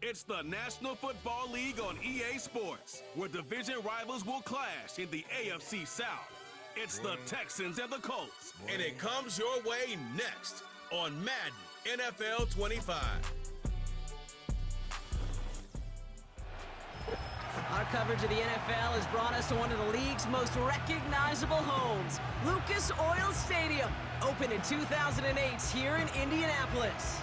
It's the National Football League on EA Sports, where division rivals will clash in the AFC South. It's the Texans and the Colts, and it comes your way next on Madden NFL 25. Our coverage of the NFL has brought us to one of the league's most recognizable homes, Lucas Oil Stadium, opened in 2008 here in Indianapolis.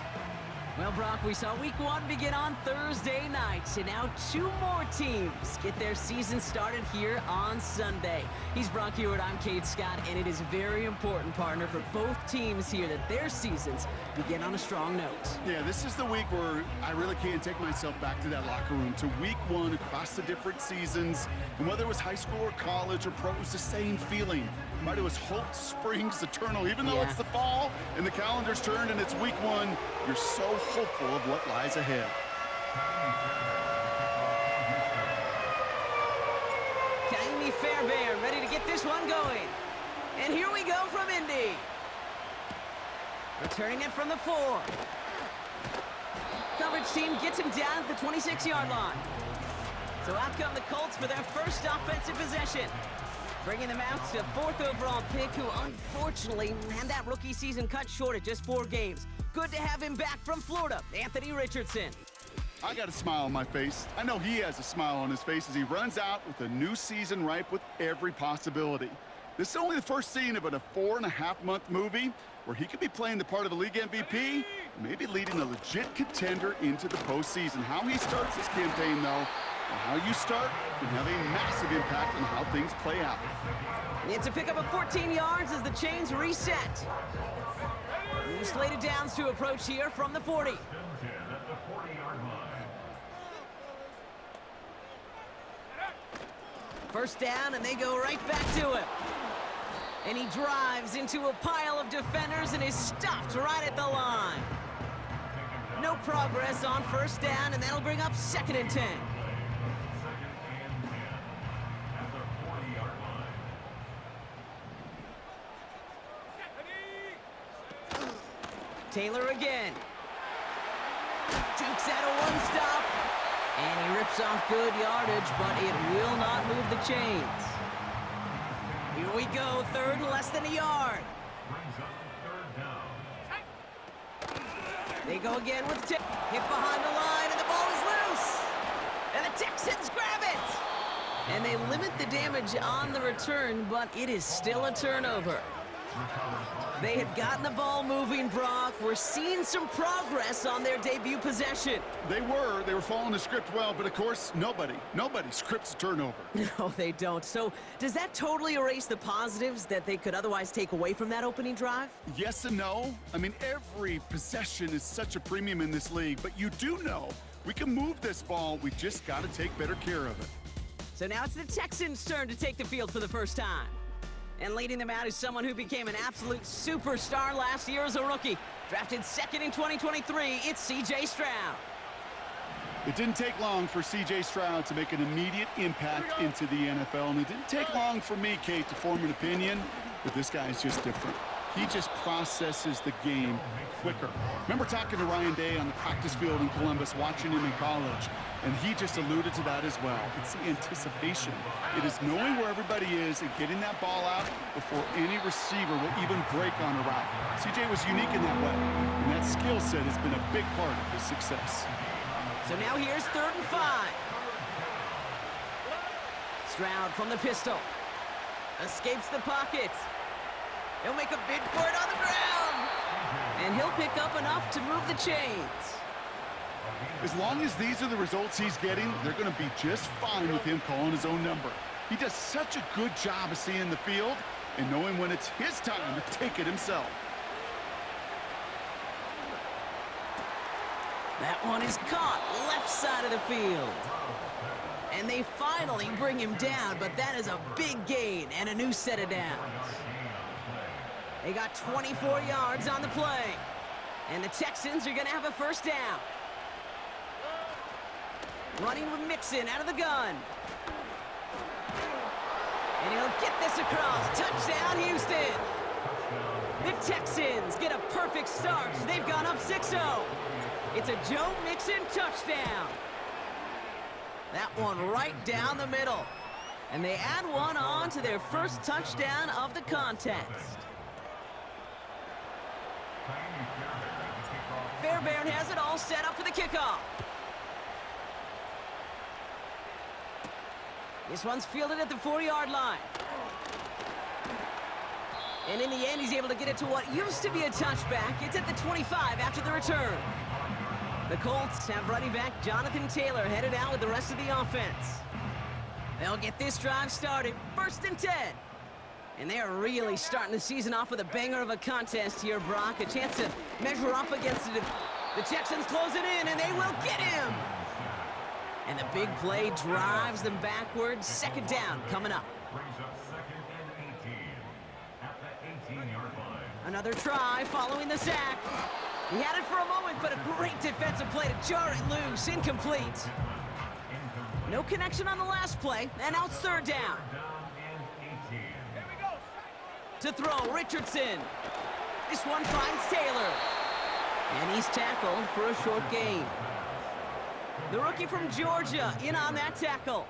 Well, Brock, we saw Week 1 begin on Thursday night, and now two more teams get their season started here on Sunday. He's Brock Hewitt, I'm Cade Scott, and it is very important, partner, for both teams here that their seasons begin on a strong note. Yeah, this is the week where I really can't take myself back to that locker room, to Week 1 across the different seasons. And whether it was high school or college or pro, it was the same feeling. Right? It was hope springs eternal. Even though it's the fall and the calendar's turned and it's Week 1, you're so hopeful of what lies ahead. Kaimi Fairbairn ready to get this one going. And here we go from Indy. Returning it from the 4. Coverage team gets him down at the 26-yard line. So out come the Colts for their first offensive possession. Bringing them out to 4th overall pick, who unfortunately had that rookie season cut short at just 4 games. Good to have him back from Florida, Anthony Richardson. I got a smile on my face. I know he has a smile on his face as he runs out with a new season ripe with every possibility. This is only the first scene of a 4.5-month movie where he could be playing the part of the league MVP, maybe leading a legit contender into the postseason. How he starts this campaign, though, and how you start can have a massive impact on how things play out. It's a pickup of 14 yards as the chains reset. New slated downs to approach here from the 40. First down, and they go right back to him. And he drives into a pile of defenders and is stopped right at the line. No progress on first down, and that'll bring up 2nd and 10. Taylor again. Dukes out a one-stop. And he rips off good yardage, but it will not move the chains. Here we go, 3rd and less than a yard. They go again with hit behind the line, and the ball is loose. And the Texans grab it. And they limit the damage on the return, but it is still a turnover. They had gotten the ball moving, Brock. We're seeing some progress on their debut possession. They were following the script well, but of course, nobody scripts a turnover. No, they don't. So does that totally erase the positives that they could otherwise take away from that opening drive? Yes and no. I mean, every possession is such a premium in this league, but you do know we can move this ball. We just got to take better care of it. So now it's the Texans' turn to take the field for the first time. And leading them out is someone who became an absolute superstar last year as a rookie. Drafted 2nd in 2023, it's C.J. Stroud. It didn't take long for C.J. Stroud to make an immediate impact into the NFL, and it didn't take long for me, Kate, to form an opinion, but this guy is just different. He just processes the game quicker. Remember talking to Ryan Day on the practice field in Columbus, watching him in college, and he just alluded to that as well. It's the anticipation. It is knowing where everybody is and getting that ball out before any receiver will even break on a route. CJ was unique in that way, and that skill set has been a big part of his success. So now here's 3rd and 5. Stroud from the pistol. Escapes the pocket. He'll make a bid for it on the ground. And he'll pick up enough to move the chains. As long as these are the results he's getting, they're going to be just fine with him calling his own number. He does such a good job of seeing the field and knowing when it's his time to take it himself. That one is caught left side of the field. And they finally bring him down, but that is a big gain and a new set of downs. They got 24 yards on the play. And the Texans are going to have a first down. Running with Mixon out of the gun. And he'll get this across. Touchdown, Houston. The Texans get a perfect start. They've gone up 6-0. It's a Joe Mixon touchdown. That one right down the middle. And they add one on to their first touchdown of the contest. Fairbairn has it all set up for the kickoff. This one's fielded at the 4-yard line. And in the end, he's able to get it to what used to be a touchback. It's at the 25 after the return. The Colts have running back Jonathan Taylor headed out with the rest of the offense. They'll get this drive started, 1st and 10. And they're really starting the season off with a banger of a contest here, Brock. A chance to measure up against it. The Texans close it in, and they will get him. And the big play drives them backwards. 2nd down coming up. Another try following the sack. He had it for a moment, but a great defensive play to jar it loose. Incomplete. No connection on the last play, and now it's 3rd down. To throw, Richardson. This one finds Taylor. And he's tackled for a short gain. The rookie from Georgia in on that tackle.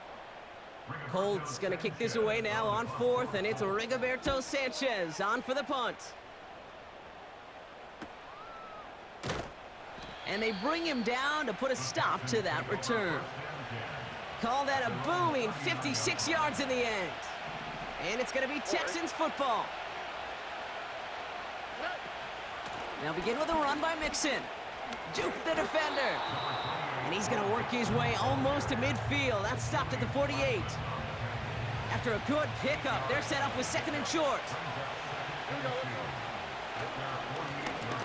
Colts gonna kick this away now on 4th, and it's Rigoberto Sanchez on for the punt. And they bring him down to put a stop to that return. Call that a booming 56 yards in the end. And it's going to be Texans football. Now begin with a run by Mixon. Duke the defender. And he's going to work his way almost to midfield. That's stopped at the 48. After a good pickup, they're set up with 2nd and short.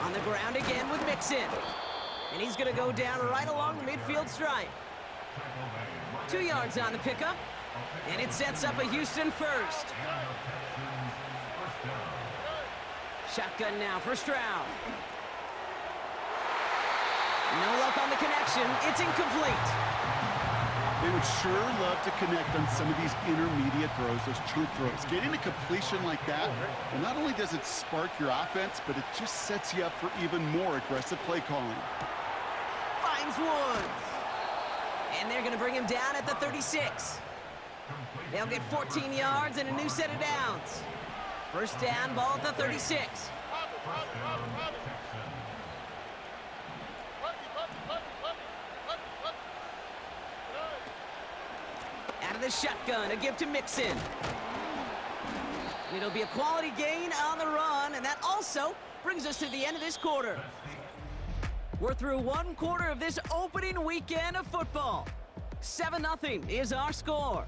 On the ground again with Mixon. And he's going to go down right along the midfield stripe. 2 yards on the pickup. And it sets up a Houston first. Shotgun now for Stroud. No luck on the connection. It's incomplete. They would sure love to connect on some of these intermediate throws, those chunk throws. Getting a completion like that, well, not only does it spark your offense, but it just sets you up for even more aggressive play calling. Finds Woods. And they're going to bring him down at the 36. They'll get 14 yards and a new set of downs. 1st down, ball at the 36. Out of the shotgun, a give to Mixon. It'll be a quality gain on the run, and that also brings us to the end of this quarter. We're through 1 quarter of this opening weekend of football. 7-0 is our score.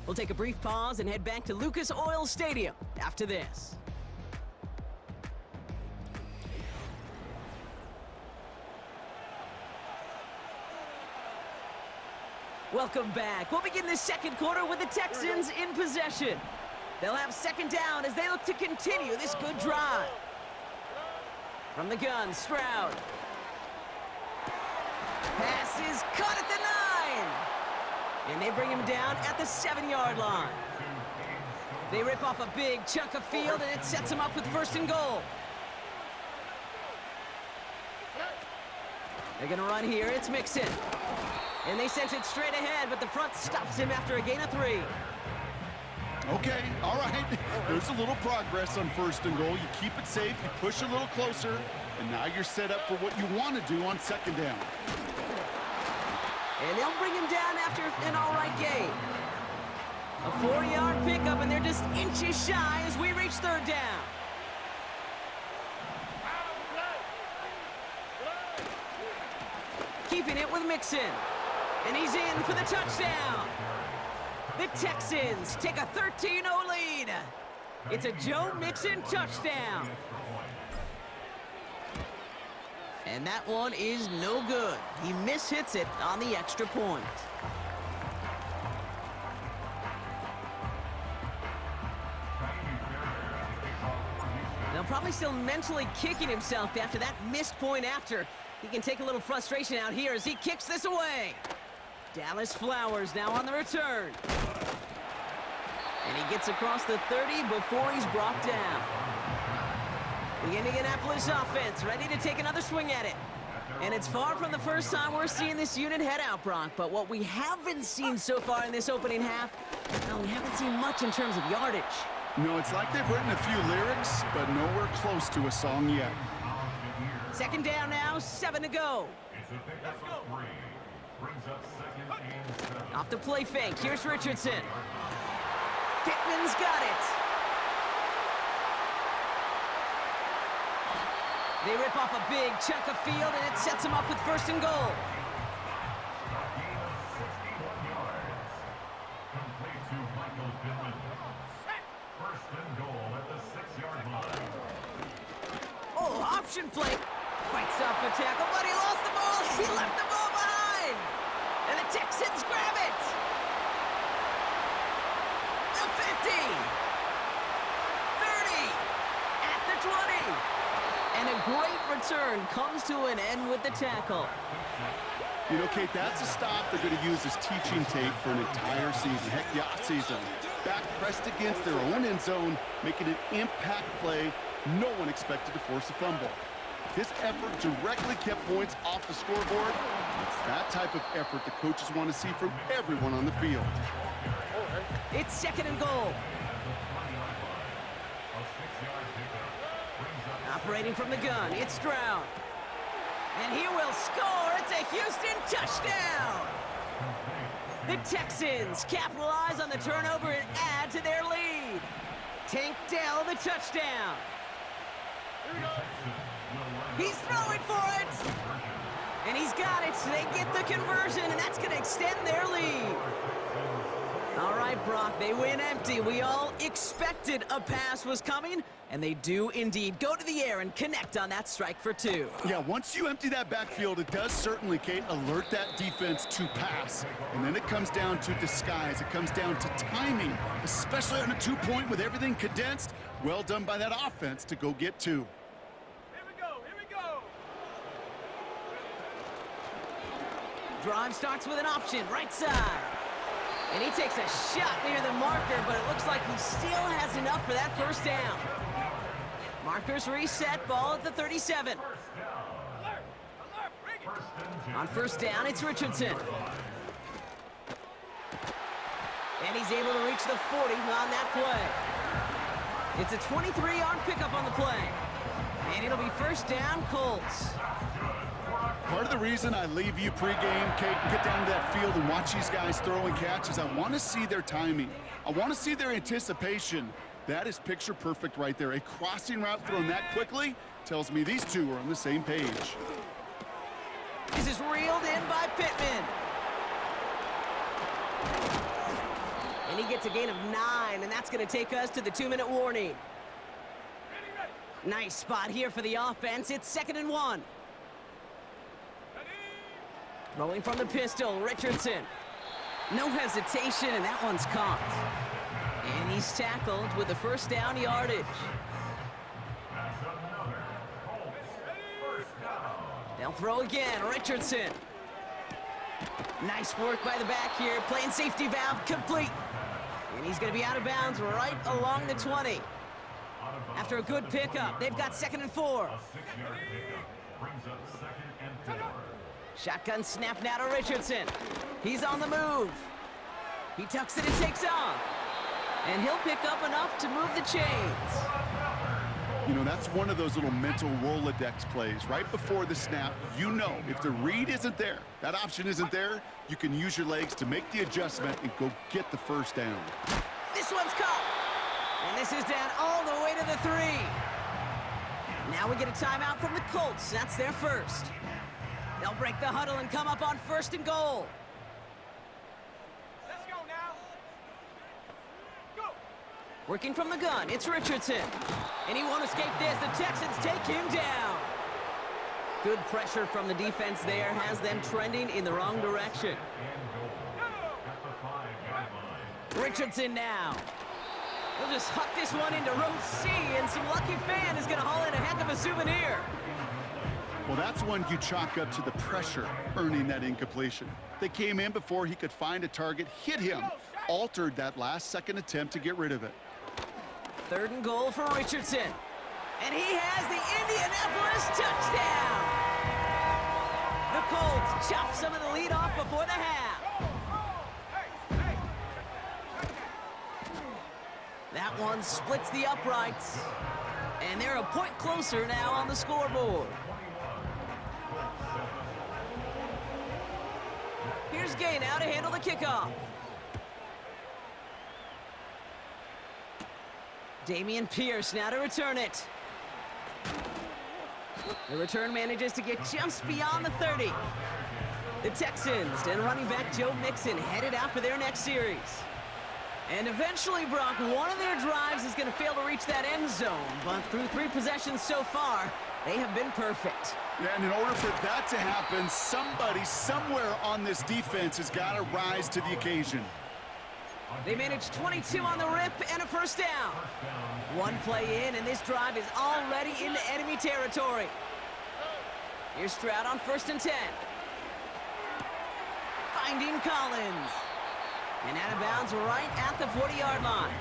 We'll take a brief pause and head back to Lucas Oil Stadium after this. Welcome back. We'll begin the 2nd quarter with the Texans in possession. They'll have 2nd down as they look to continue this good drive. From the gun, Stroud. Pass is cut at the 9. And they bring him down at the 7-yard line. They rip off a big chunk of field, and it sets him up with 1st and goal. They're going to run here. It's Mixon. And they sent it straight ahead, but the front stops him after a gain of 3. Okay, all right. There's a little progress on 1st and goal. You keep it safe, you push a little closer, and now you're set up for what you want to do on 2nd down. And they'll bring him down after an all-right gain. A 4-yard pickup, and they're just inches shy as we reach 3rd down. Keeping it with Mixon. And he's in for the touchdown. The Texans take a 13-0 lead. It's a Joe Mixon touchdown. And that one is no good. He mishits it on the extra point. Now probably still mentally kicking himself after that missed point after. He can take a little frustration out here as he kicks this away. Dallas Flowers now on the return. And he gets across the 30 before he's brought down. The Indianapolis offense ready to take another swing at it. And it's far from the first time we're seeing this unit head out, Brock. But what we haven't seen so far in this opening half, well, we haven't seen much in terms of yardage. No, it's like they've written a few lyrics, but nowhere close to a song yet. Second down now, 7 to go. Off the play fake, here's Richardson. Pittman's got it. They rip off a big chunk of field, and it sets them up with first and goal. Oh, option play. Fights off a tackle, but he lost the ball. He left the ball behind. And the Texans grab it. The 50. 30. At the 20. And a great return comes to an end with the tackle. You know, Kate, that's a stop they're going to use as teaching tape for an entire season. Heck, yeah, season. Back pressed against their own end zone, making an impact play no one expected to force a fumble. His effort directly kept points off the scoreboard. It's that type of effort the coaches want to see from everyone on the field. It's second and goal. Operating from the gun, it's Stroud. And he will score. It's a Houston touchdown. The Texans capitalize on the turnover and add to their lead. Tank Dell the touchdown. He's throwing for it. And he's got it. They get the conversion, and that's going to extend their lead. All right, Brock, they win empty. We all expected a pass was coming, and they do indeed go to the air and connect on that strike for two. Yeah, once you empty that backfield, it does certainly, Kate, alert that defense to pass. And then it comes down to disguise. It comes down to timing, especially on a two-point with everything condensed. Well done by that offense to go get two. Here we go, here we go. Drive starts with an option, right side. And he takes a shot near the marker, but it looks like he still has enough for that first down. Markers reset, ball at the 37. On first down, it's Richardson. And he's able to reach the 40 on that play. It's a 23-yard pickup on the play. And it'll be first down, Colts. Part of the reason I leave you pregame, Kate, and get down to that field and watch these guys throw and catch is I want to see their timing. I want to see their anticipation. That is picture perfect right there. A crossing route thrown that quickly tells me these two are on the same page. This is reeled in by Pittman. And he gets a gain of 9, and that's going to take us to the 2-minute warning. Nice spot here for the offense. It's 2nd and 1. Rolling from the pistol, Richardson. No hesitation, and that one's caught. And he's tackled with the first down yardage. They'll throw again, Richardson. Nice work by the back here, playing safety valve complete. And he's going to be out of bounds right along the 20. After a good pickup, they've got 2nd and 4. Shotgun snap now to Richardson. He's on the move. He tucks it and takes off. And he'll pick up enough to move the chains. You know, that's one of those little mental Rolodex plays. Right before the snap, you know if the read isn't there, that option isn't there, you can use your legs to make the adjustment and go get the first down. This one's caught. And this is down all the way to the 3. Now we get a timeout from the Colts. That's their first. They'll break the huddle and come up on 1st and goal. Let's go now. Go. Working from the gun, it's Richardson. And he won't escape this. The Texans take him down. Good pressure from the defense there has them trending in the wrong direction. Richardson now. We'll just huck this one into row C, and some lucky fan is going to haul in a heck of a souvenir. Well, that's one you chalk up to the pressure earning that incompletion. They came in before he could find a target, hit him, altered that last-second attempt to get rid of it. 3rd and goal for Richardson. And he has the Indianapolis touchdown. The Colts chop some of the lead off before the half. That one splits the uprights. And they're a point closer now on the scoreboard. Here's Gay now to handle the kickoff. Damian Pierce now to return it. The return manages to get just beyond the 30. The Texans and running back Joe Mixon headed out for their next series. And eventually, Brock, one of their drives is going to fail to reach that end zone. But through 3 possessions so far, they have been perfect. Yeah, and in order for that to happen, somebody somewhere on this defense has got to rise to the occasion. They managed 22 on the rip and a first down. One play in, and this drive is already into enemy territory. Here's Stroud on 1st and 10. Finding Collins. And out of bounds right at the 40-yard line.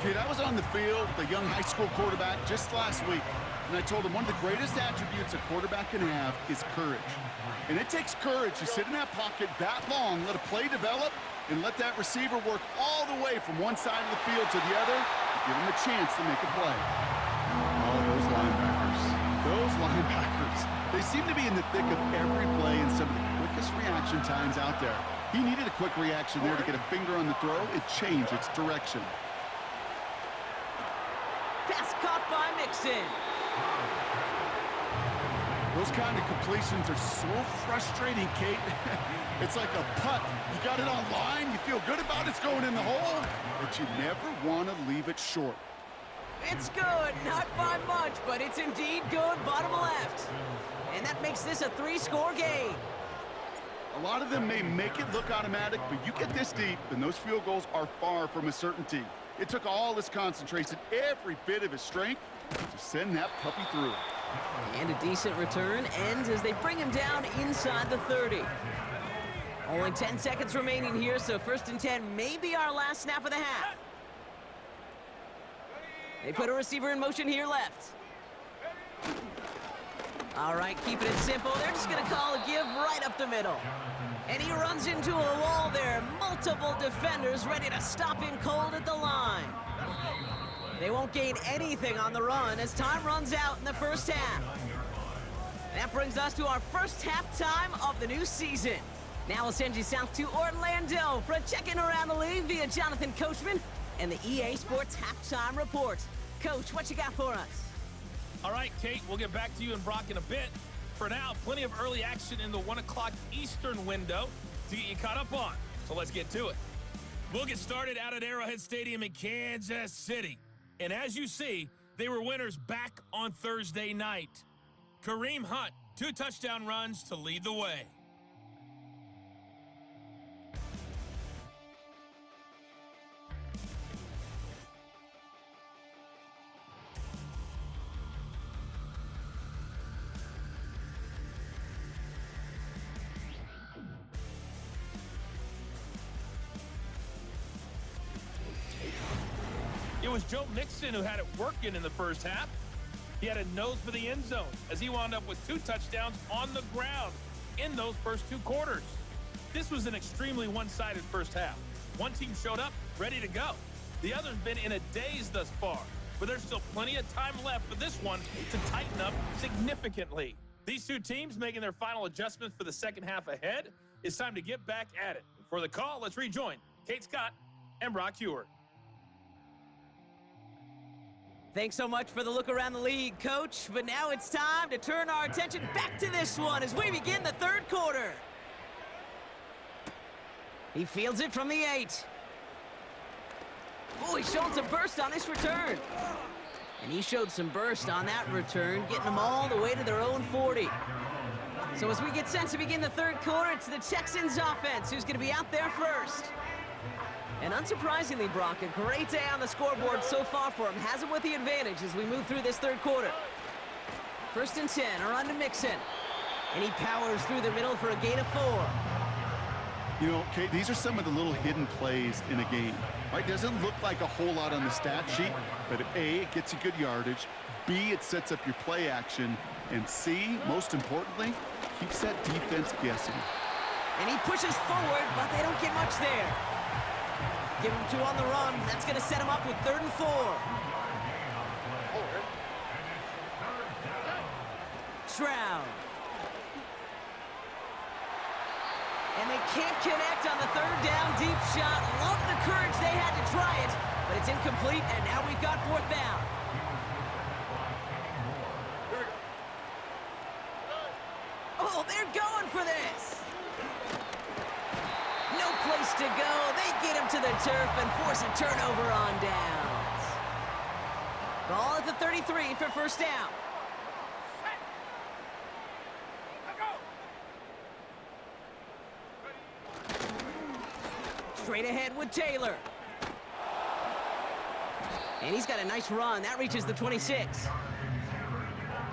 Kid, I was on the field with a young high school quarterback just last week, and I told him one of the greatest attributes a quarterback can have is courage. And it takes courage to sit in that pocket that long, let a play develop, and let that receiver work all the way from one side of the field to the other, and give him a chance to make a play. Oh, those linebackers. Those linebackers. They seem to be in the thick of every play and some of the quickest reaction times out there. He needed a quick reaction there to get a finger on the throw and change its direction. Pass caught by Mixon. Those kind of completions are so frustrating, Kate. It's like a putt. You got it on line, you feel good about it's going in the hole, but you never want to leave it short. It's good, not by much, but it's indeed good, bottom left. And that makes this a 3-score game. A lot of them may make it look automatic, but you get this deep, and those field goals are far from a certainty. It took all his concentration, every bit of his strength, to send that puppy through. And a decent return ends as they bring him down inside the 30. Only 10 seconds remaining here, so 1st and 10 may be our last snap of the half. They put a receiver in motion here left. All right, keeping it simple. They're just going to call a give right up the middle. And he runs into a wall there. Multiple defenders ready to stop him cold at the line. They won't gain anything on the run as time runs out in the first half. That brings us to our first halftime of the new season. Now we'll send you south to Orlando for a check-in around the league via Jonathan Coachman and the EA Sports Halftime Report. Coach, what you got for us? All right, Kate, we'll get back to you and Brock in a bit. For now, plenty of early action in the 1 o'clock Eastern window to get you caught up on. So let's get to it. We'll get started out at Arrowhead Stadium in Kansas City. And as you see, they were winners back on Thursday night. Kareem Hunt, 2 touchdown runs to lead the way. It was Joe Mixon who had it working in the first half. He had a nose for the end zone as he wound up with 2 touchdowns on the ground in those first 2 quarters. This was an extremely one-sided first half. One team showed up ready to go. The other's been in a daze thus far, but there's still plenty of time left for this one to tighten up significantly. These 2 teams making their final adjustments for the second half ahead. It's time to get back at it. For the call, let's rejoin Kate Scott and Brock Hewer. Thanks so much for the look around the league, Coach. But now it's time to turn our attention back to this one as we begin the 3rd quarter. He fields it from the 8. Oh, he's showing some burst on this return. And he showed some burst on that return, getting them all the way to their own 40. So as we get set to begin the 3rd quarter, it's the Texans offense who's going to be out there first. And unsurprisingly, Brock, a great day on the scoreboard so far for him. Has him with the advantage as we move through this 3rd quarter. 1st and 10, around to Mixon. And he powers through the middle for a gain of 4. You know, Kate, these are some of the little hidden plays in a game. Right, doesn't look like a whole lot on the stat sheet, but A, it gets you good yardage, B, it sets up your play action, and C, most importantly, keeps that defense guessing. And he pushes forward, but they don't get much there. Give him 2 on the run. That's going to set him up with 3rd and 4. Stroud. And they can't connect on the 3rd down deep shot. Love the courage they had to try it, but it's incomplete, and now we've got 4th down. Oh, they're going for this. No place to go. They get him to the turf and force a turnover on downs. Ball at the 33 for 1st down. Straight ahead with Taylor. And he's got a nice run. That reaches the 26.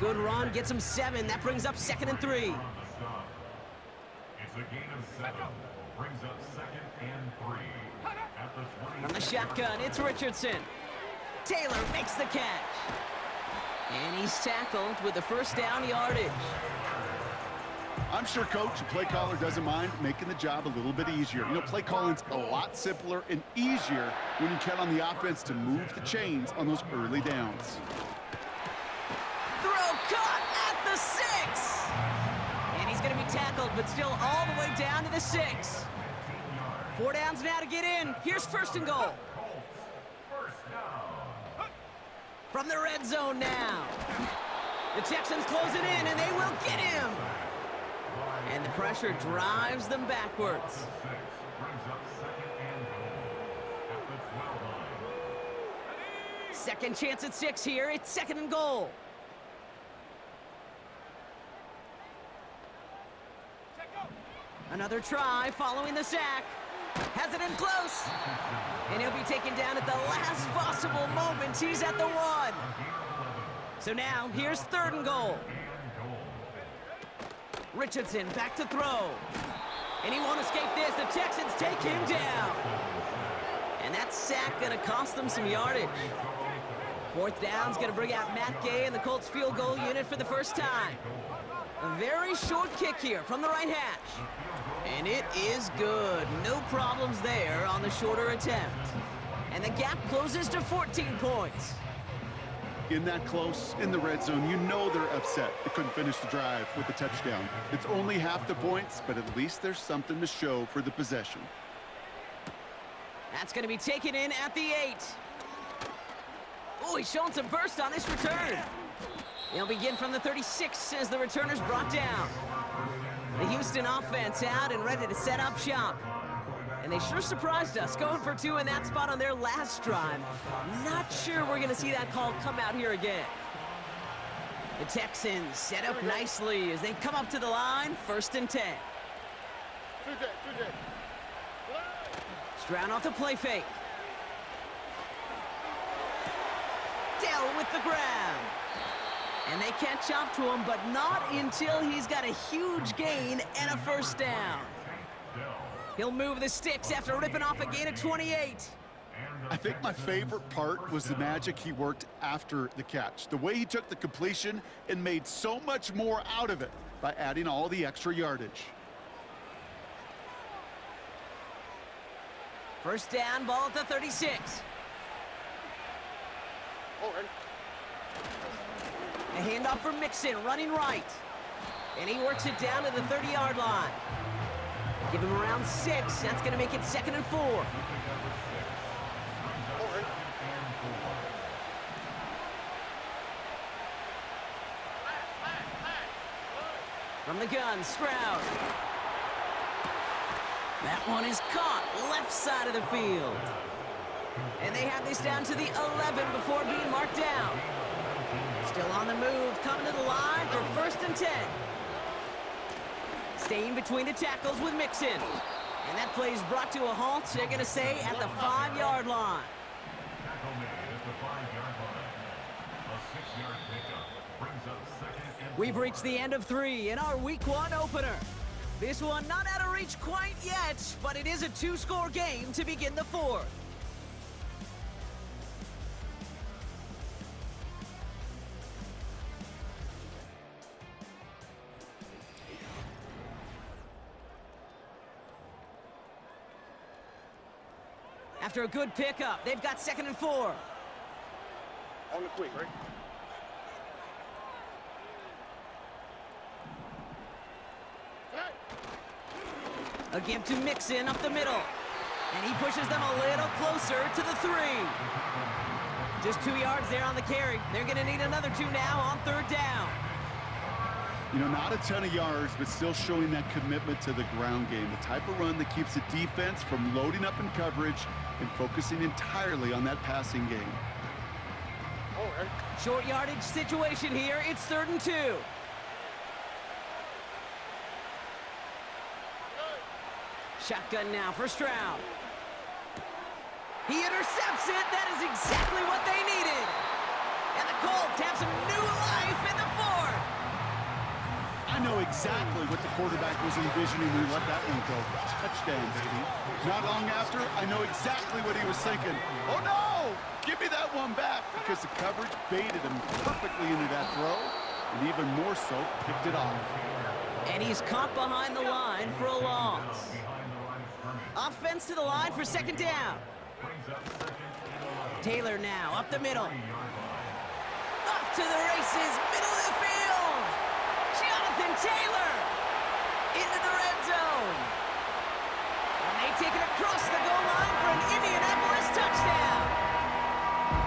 Good run, gets him 7. That brings up 2nd and 3. It's a gain of 7. Brings up 2nd and 3. At the 20. From the shotgun, it's Richardson. Taylor makes the catch. And he's tackled with the 1st down yardage. I'm sure coach and play caller doesn't mind making the job a little bit easier. You know, play calling's a lot simpler and easier when you count on the offense to move the chains on those early downs. Throw caught at the 6. And he's going to be tackled, but still all the way down to the 6. 4 downs now to get in. Here's 1st and goal. From the red zone now. The Texans close it in, and they will get him. And the pressure drives them backwards. Second chance at 6 here. It's 2nd and goal. Another try following the sack. Has it in close. And he'll be taken down at the last possible moment. He's at the 1. So now, here's 3rd and goal. Richardson back to throw. And he won't escape this. The Texans take him down. And that sack going to cost them some yardage. 4th down's going to bring out Matt Gay and the Colts field goal unit for the 1st time. A very short kick here from the right hash. And it is good. No problems there on the shorter attempt. And the gap closes to 14 points. In that close, in the red zone, you know they're upset they couldn't finish the drive with a touchdown. It's only half the points, but at least there's something to show for the possession. That's going to be taken in at the 8. Oh, he's showing some burst on this return. They'll begin from the 36 as the returner's brought down. The Houston offense out and ready to set up shop. And they sure surprised us, going for 2 in that spot on their last drive. Not sure we're going to see that call come out here again. The Texans set up nicely as they come up to the line, 1st and 10. Stroud off the play fake. Dell with the grab. And they catch up to him, but not until he's got a huge gain and a 1st down. He'll move the sticks after ripping off a gain of 28. I think my favorite part was the magic he worked after the catch. The way he took the completion and made so much more out of it by adding all the extra yardage. 1st down, ball at the 36. A handoff for Mixon, running right. And he works it down to the 30-yard line. Give him around 6. That's going to make it 2nd and 4. From the gun, Stroud. That one is caught, left side of the field. And they have this down to the 11 before being marked down. Still on the move, coming to the line for 1st and 10. Staying between the tackles with Mixon. And that play is brought to a halt, they're going to say, at the 5-yard line. We've reached the end of 3 in our Week 1 opener. This one not out of reach quite yet, but it is a 2-score game to begin the 4th. After a good pickup, they've got 2nd and 4. On the quick, right? A give to Mixon up the middle. And he pushes them a little closer to the 3. Just 2 yards there on the carry. They're going to need another 2 now on 3rd down. You know, not a ton of yards, but still showing that commitment to the ground game. The type of run that keeps the defense from loading up in coverage and focusing entirely on that passing game. Short yardage situation here. It's 3rd and 2. Shotgun now for Stroud. He intercepts it. That is exactly what they needed. And the Colts have some new life in the 4th. I know exactly what the quarterback was envisioning when he let that one go. Touchdown, Steve. Not long after, I know exactly what he was thinking. Oh, no! Give me that one back, because the coverage baited him perfectly into that throw, and even more so, picked it off. And he's caught behind the line for a loss. Offense to the line for 2nd down. Taylor now up the middle. Up to the races, middle of the field. Jonathan Taylor into the red zone. And they take it across the goal line for an Indianapolis touchdown.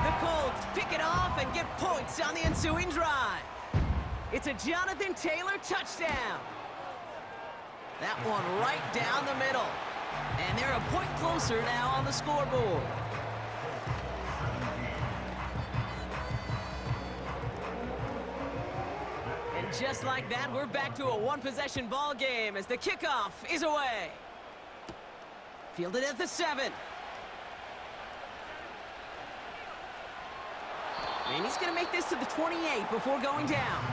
The Colts pick it off and get points on the ensuing drive. It's a Jonathan Taylor touchdown. That one right down the middle. And they're a point closer now on the scoreboard. And just like that, we're back to a one-possession ball game as the kickoff is away. Fielded at the 7. And he's going to make this to the 28 before going down.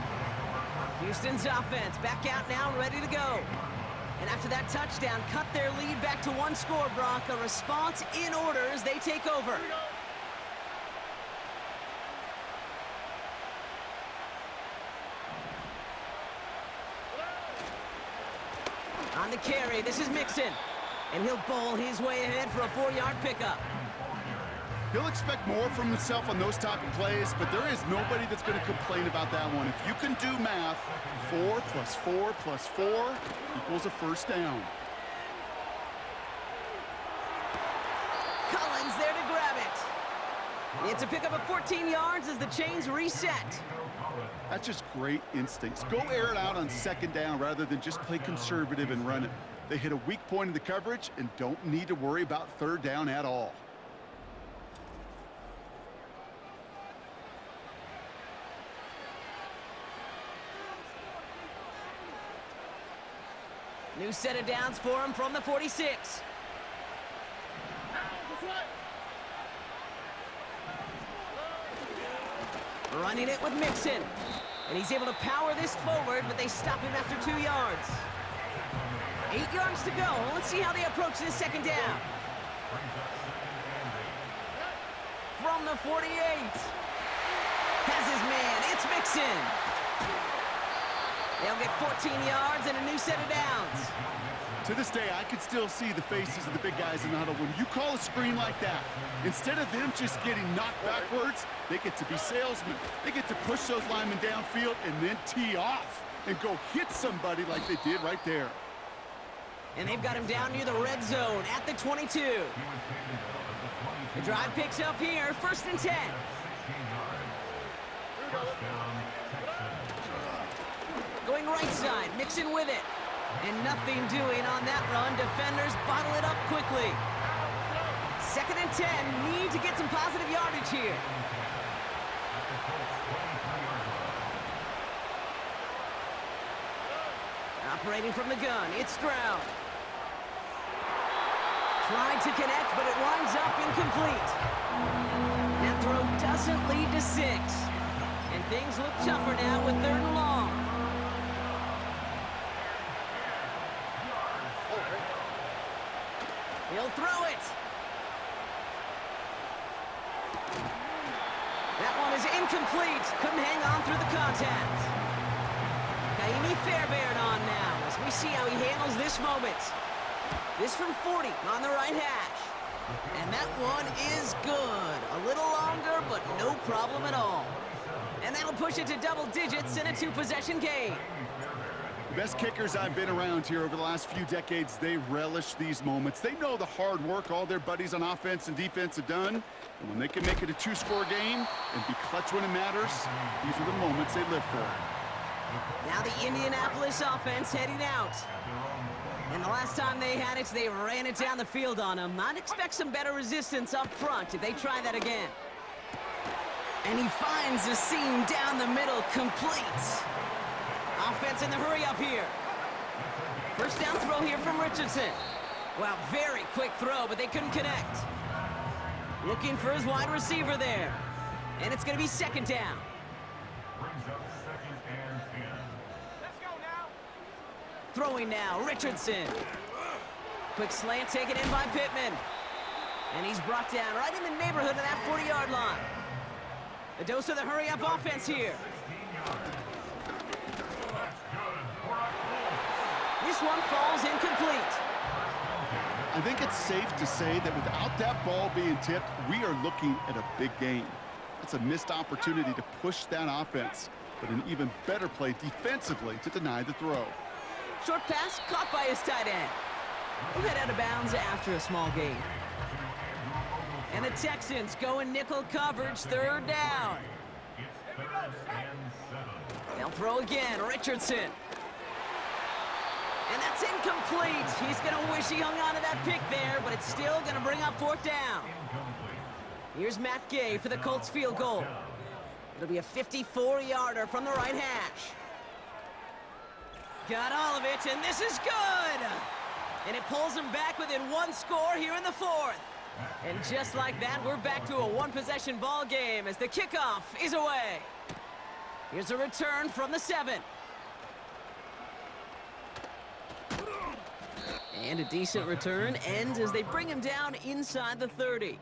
Houston's offense back out now and ready to go. And after that touchdown, cut their lead back to 1 score, Brock. A response in order as they take over. On the carry, this is Mixon. And he'll bowl his way ahead for a 4-yard pickup. He'll expect more from himself on those type of plays, but there is nobody that's going to complain about that one. If you can do math, 4 plus 4 plus 4 equals a 1st down. Collins there to grab it. It's a pickup of 14 yards as the chains reset. That's just great instincts. Go air it out on 2nd down rather than just play conservative and run it. They hit a weak point in the coverage and don't need to worry about 3rd down at all. New set of downs for him from the 46. Running it with Mixon. And he's able to power this forward, but they stop him after 2 yards. 8 yards to go. Let's see how they approach this 2nd down. From the 48. Has his man. It's Mixon. They'll get 14 yards and a new set of downs. To this day, I can still see the faces of the big guys in the huddle. When you call a screen like that, instead of them just getting knocked backwards, they get to be salesmen. They get to push those linemen downfield and then tee off and go hit somebody like they did right there. And they've got him down near the red zone at the 22. The drive picks up here, 1st and 10. Going right side, Mixon with it. And nothing doing on that run. Defenders bottle it up quickly. 2nd and 10, need to get some positive yardage here. Operating from the gun, it's Stroud. Tried to connect, but it winds up incomplete. That throw doesn't lead to 6. And things look tougher now with 3rd and long. He'll throw it. That one is incomplete. Couldn't hang on through the contact. Kaimi Fairbairn on now as we see how he handles this moment. This from 40 on the right hash. And that one is good. A little longer, but no problem at all. And that'll push it to double digits in a two-possession game. The best kickers I've been around here over the last few decades, they relish these moments. They know the hard work all their buddies on offense and defense have done. And when they can make it a two-score game and be clutch when it matters, these are the moments they live for. Now the Indianapolis offense heading out. And the last time they had it, they ran it down the field on them. I'd expect some better resistance up front if they try that again. And he finds the seam down the middle complete. Offense in the hurry up here. First down throw here from Richardson. Well, very quick throw, but they couldn't connect. Looking for his wide receiver there. And it's going to be second down. Brings up 2nd and 10. Let's go now. Throwing now, Richardson. Quick slant taken in by Pittman. And he's brought down right in the neighborhood of that 40-yard line. A dose of the hurry-up offense here. This one falls incomplete. I think it's safe to say that without that ball being tipped, we are looking at a big game. It's a missed opportunity to push that offense, but an even better play defensively to deny the throw. Short pass caught by his tight end. He'll head out of bounds after a small gain. And the Texans go in nickel coverage, third down. It's 3rd and 7. They'll throw again, Richardson. And that's incomplete. He's going to wish he hung on to that pick there, but it's still going to bring up fourth down. Here's Matt Gay for the Colts field goal. It'll be a 54-yarder from the right hash. Got all of it, and this is good! And it pulls him back within one score here in the fourth. And just like that, we're back to a one-possession ball game as the kickoff is away. Here's a return from the 7. And a decent return ends as they bring him down inside the 30.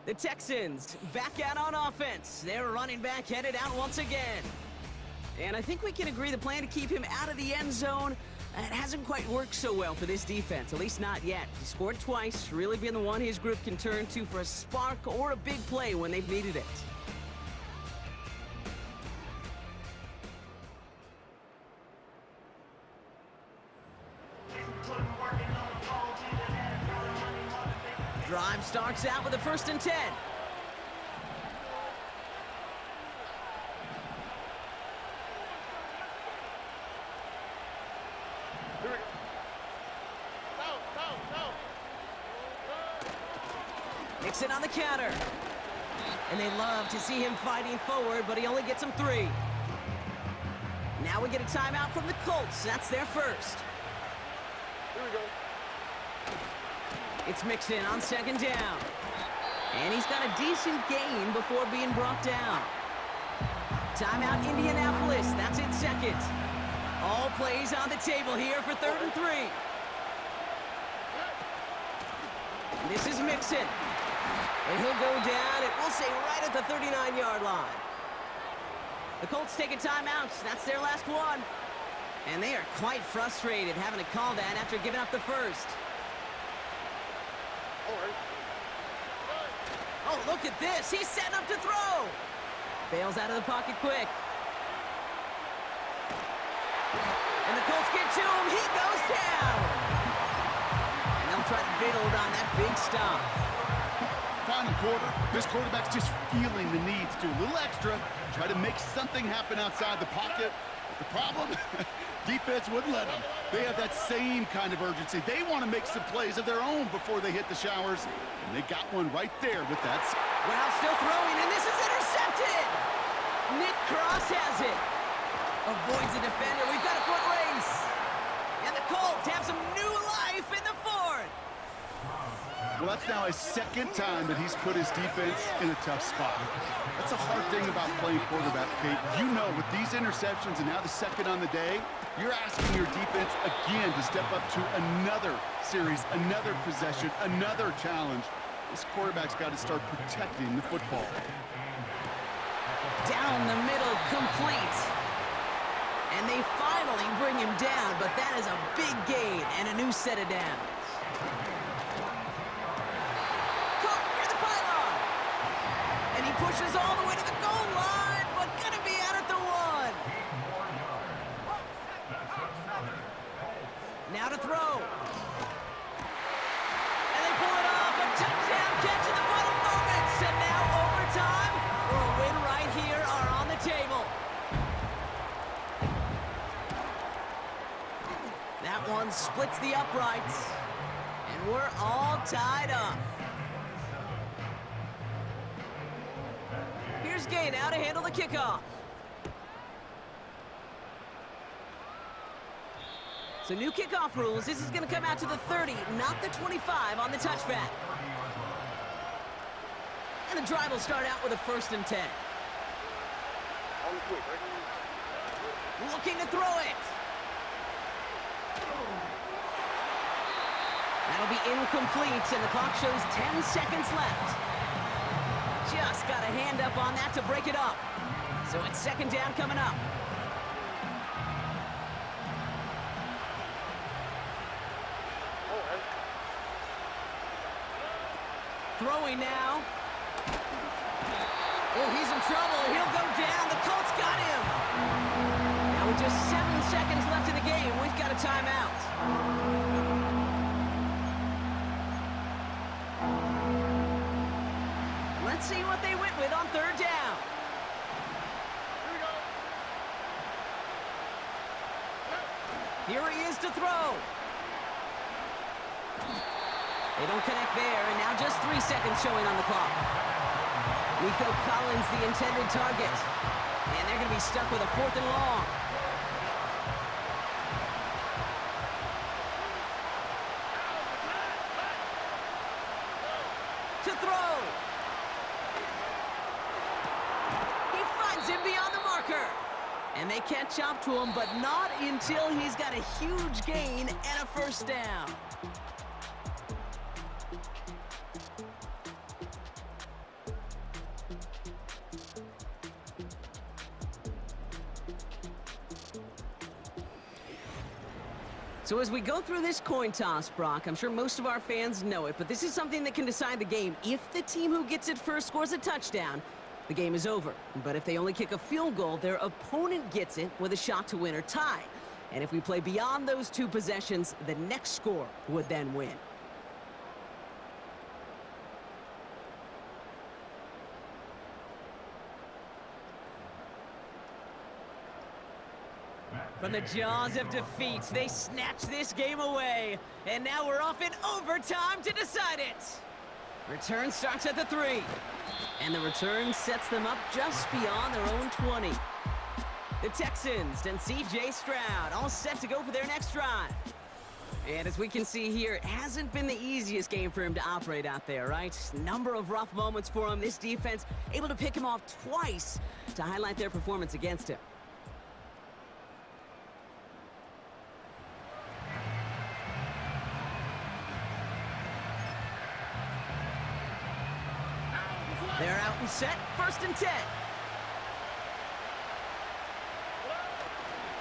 The Texans back out on offense. Their running back headed out once again. And I think we can agree the plan to keep him out of the end zone, it hasn't quite worked so well for this defense, at least not yet. He scored twice, really been the one his group can turn to for a spark or a big play when they've needed it. Drive starts out with a 1st and 10. Nixon on the counter. And they love to see him fighting forward, but he only gets him 3. Now we get a timeout from the Colts. That's their first. Here we go. It's Mixon on 2nd down. And he's got a decent gain before being brought down. Timeout Indianapolis. That's in second. All plays on the table here for 3rd and 3. This is Mixon. And he'll go down, and we'll say right at the 39-yard line. The Colts take a timeout. That's their last one. And they are quite frustrated having to call that after giving up the first. Oh, look at this. He's setting up to throw. Bails out of the pocket quick. And the Colts get to him. He goes down. And they'll try to build on that big stop. Final quarter, this quarterback's just feeling the need to do a little extra, try to make something happen outside the pocket. But the problem, defense wouldn't let them. They have that same kind of urgency. They want to make some plays of their own before they hit the showers, and they got one right there with that. Well, still throwing, and this is intercepted. Nick Cross has it. Avoids the defender. We've got a foot race. And the Colts have some new life in the fourth. Well, that's now his 2nd time that he's put his defense in a tough spot. That's a hard thing about playing quarterback, Kate. You know, with these interceptions and now the 2nd on the day, you're asking your defense again to step up to another series, another possession, another challenge. This quarterback's got to start protecting the football. Down the middle, complete. And they finally bring him down, but that is a big gain and a new set of downs. pushes all the way to the goal line, but gonna be out at the 1. Now to throw. And they pull it off. A touchdown catch in the final moments. And now overtime or a win right here are on the table. That one splits the uprights. And we're all tied up. Here's Gay now to handle the kickoff. So new kickoff rules. This is going to come out to the 30, not the 25 on the touchback. And the drive will start out with a 1st and 10. Looking to throw it. That'll be incomplete, and the clock shows 10 seconds left. Just got a hand up on that to break it up. So it's 2nd down coming up. Throwing now. Oh, he's in trouble. He'll go down. The Colts got him. Now with just 7 seconds left in the game, we've got a timeout. Let's see what they went with on 3rd down. Here he is to throw. They don't connect there, and now just 3 seconds showing on the clock. Nico Collins, the intended target. And they're going to be stuck with a 4th and long. To throw. He finds him beyond the marker. And they catch up to him, but not until he's got a huge gain and a 1st down. So as we go through this coin toss, Brock, I'm sure most of our fans know it, but this is something that can decide the game. If the team who gets it first scores a touchdown, the game is over. But if they only kick a field goal, their opponent gets it with a shot to win or tie. And if we play beyond those 2 possessions, the next score would then win. From the jaws of defeat, they snatch this game away. And now we're off in overtime to decide it. Return starts at the 3. And the return sets them up just beyond their own 20. The Texans and C.J. Stroud all set to go for their next drive. And as we can see here, it hasn't been the easiest game for him to operate out there, right? Number of rough moments for him. This defense able to pick him off twice to highlight their performance against him. They're out and set, 1st and 10.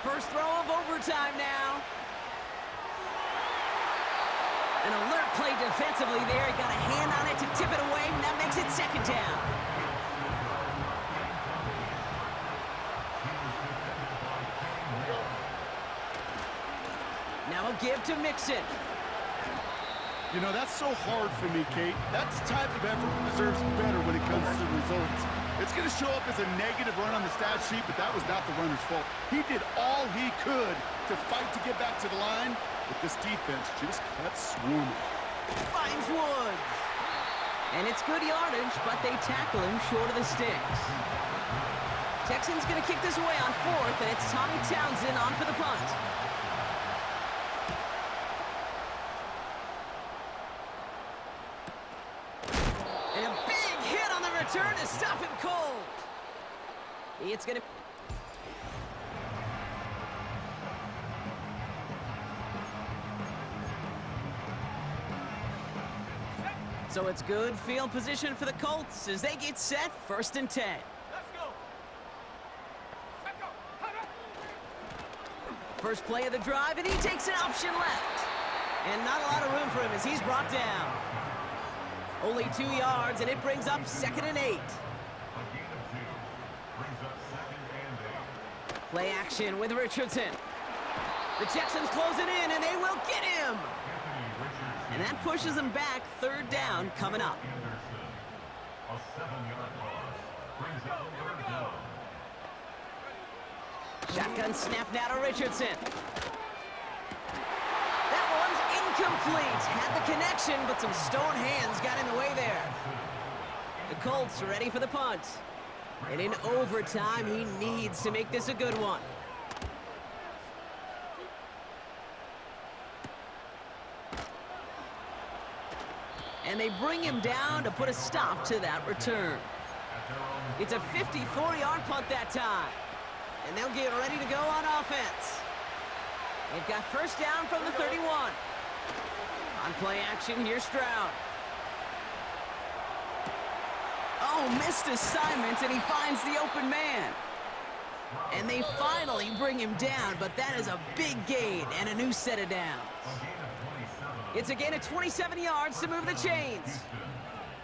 First throw of overtime now. An alert play defensively there. He got a hand on it to tip it away, and that makes it 2nd down. Now a give to Mixon. You know, that's so hard for me, Kate. That's the type of effort that deserves better when it comes to the results. It's going to show up as a negative run on the stat sheet, but that was not the runner's fault. He did all he could to fight to get back to the line, but this defense just kept swarming. Finds Woods. And it's good yardage, but they tackle him short of the sticks. Texans going to kick this away on 4th, and it's Tommy Townsend on for the punt. Turn to stop him cold. It's going to... So it's good field position for the Colts as they get set, 1st and 10. Let's go. Let's go. First play of the drive, and he takes an option left. And not a lot of room for him as he's brought down. Only 2 yards, and it brings up 2nd and 8. Play action with Richardson. The Texans close it in, and they will get him. And that pushes them back. Third down coming up. A 7-yard loss brings up third down. Shotgun snap now to Richardson. That one's incomplete. Had the connection, but some stone hands got in the way there. The Colts are ready for the punt. And in overtime, he needs to make this a good one. And they bring him down to put a stop to that return. It's a 54-yard punt that time. And they'll get ready to go on offense. They've got first down from the 31. On play action, here's Stroud. Oh, missed assignment, and he finds the open man. And they finally bring him down, but that is a big gain and a new set of downs. It's a gain of 27 yards to move the chains.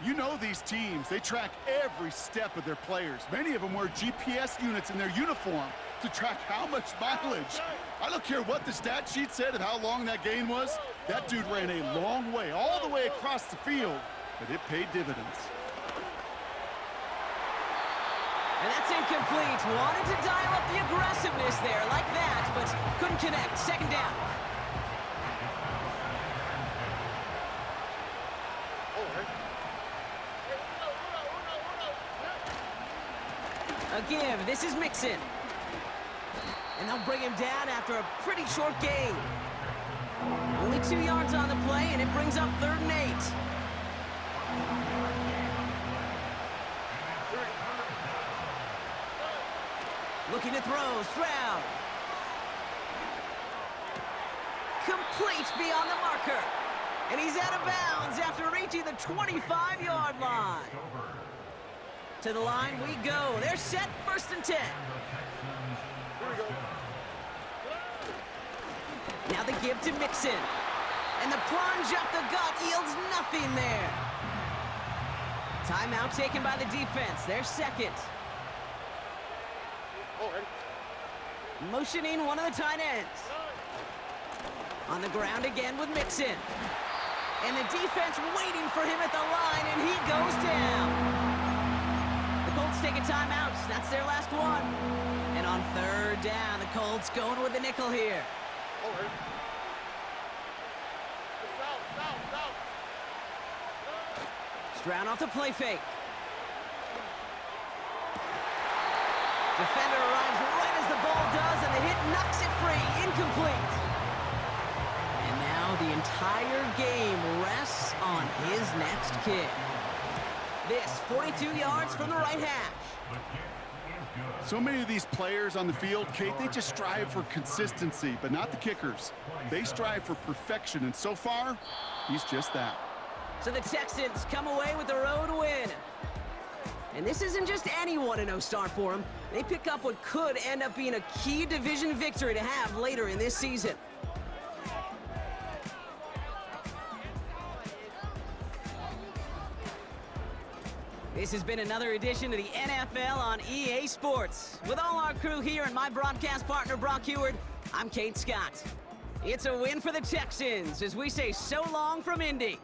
You know these teams, they track every step of their players. Many of them wear GPS units in their uniform to track how much mileage. I don't care what the stat sheet said of how long that gain was. That dude ran a long way, all the way across the field, but it paid dividends. And that's incomplete. Wanted to dial up the aggressiveness there like that, but couldn't connect. Second down. A give. This is Mixon. And they'll bring him down after a pretty short gain. Only 2 yards on the play, and it brings up 3rd and 8. Looking to throw, Stroud. Complete beyond the marker. And he's out of bounds after reaching the 25-yard line. To the line we go. They're set, 1st and 10. Now the give to Mixon. And the plunge up the gut yields nothing there. Timeout taken by the defense. They're second. Motioning one of the tight ends. On the ground again with Mixon. And the defense waiting for him at the line, and he goes down. The Colts take a timeout. That's their last one. And on 3rd down, the Colts going with the nickel here. Stroud off the play fake. Defender arrives right as the ball does, and the hit knocks it free. Incomplete. And now the entire game rests on his next kick. This 42 yards from the right hash. So many of these players on the field, Kate, they just strive for consistency, but not the kickers. They strive for perfection, and so far, he's just that. So the Texans come away with the road win. And this isn't just any 1-0 start for them. They pick up what could end up being a key division victory to have later in this season. This has been another edition of the NFL on EA Sports. With all our crew here and my broadcast partner, Brock Heward, I'm Kate Scott. It's a win for the Texans as we say so long from Indy.